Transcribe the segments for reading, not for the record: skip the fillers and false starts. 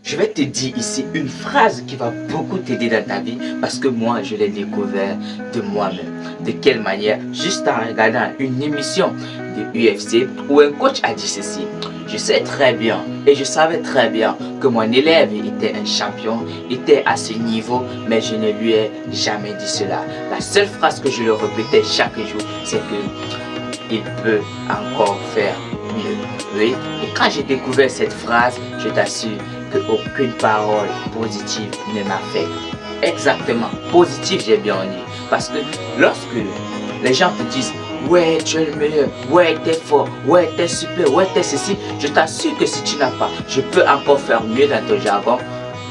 je vais te dire ici une phrase qui va beaucoup t'aider dans ta vie parce que moi, je l'ai découvert de moi-même. De quelle manière? Juste en regardant une émission de UFC où un coach a dit ceci. Je sais très bien et je savais très bien que mon élève était un champion, était à ce niveau, mais je ne lui ai jamais dit cela. La seule phrase que je le répétais chaque jour, c'est que il peut encore faire mieux. Oui, et quand j'ai découvert cette phrase, je t'assure qu'aucune parole positive ne m'affecte. Exactement, positive j'ai bien dit. Parce que lorsque les gens te disent ouais tu es le meilleur, ouais t'es fort, ouais t'es super, ouais t'es ceci, je t'assure que si tu n'as pas, je peux encore faire mieux dans ton jargon,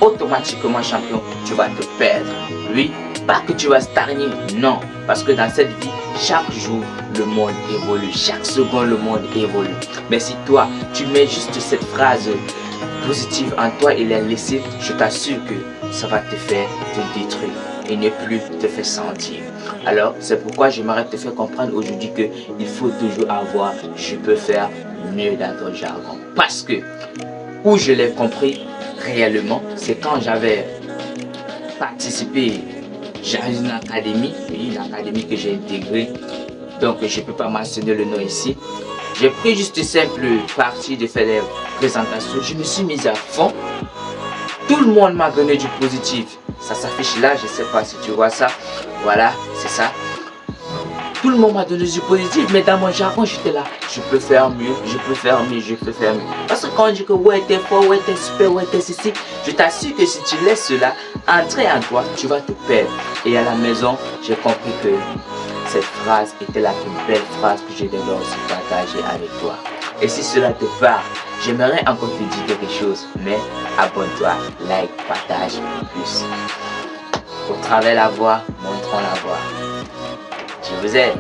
automatiquement champion, tu vas te perdre. Oui, pas que tu vas stagner, non. Parce que dans cette vie, chaque jour, le monde évolue. Chaque seconde, le monde évolue. Mais si toi, tu mets juste cette phrase positive en toi et la laisser, je t'assure que ça va te faire te détruire et ne plus te faire sentir. Alors, c'est pourquoi j'aimerais te faire comprendre aujourd'hui qu'il faut toujours avoir « je peux faire mieux » dans ton jargon. Parce que, où je l'ai compris réellement, c'est quand j'avais participé à une académie, oui, une académie que j'ai intégrée, donc je ne peux pas mentionner le nom ici. J'ai pris juste simple partie de faire les présentations, je me suis mis à fond. Tout le monde m'a donné du positif. Ça s'affiche là, je ne sais pas si tu vois ça. Voilà, c'est ça. Tout le monde m'a donné du positif, mais dans mon jargon, j'étais là. Je peux faire mieux, je peux faire mieux, je peux faire mieux. Parce que quand on dit que ouais, t'es fort, ouais, t'es super, ouais, t'es ceci, je t'assure que si tu laisses cela entrer en toi, tu vas te perdre. Et à la maison, j'ai compris que cette phrase était la plus belle phrase que je devais aussi partager avec toi. Et si cela te parle, j'aimerais encore te dire quelque chose, mais abonne-toi, like, partage plus. Au travers la voix, montrons la voix. Je vous aime.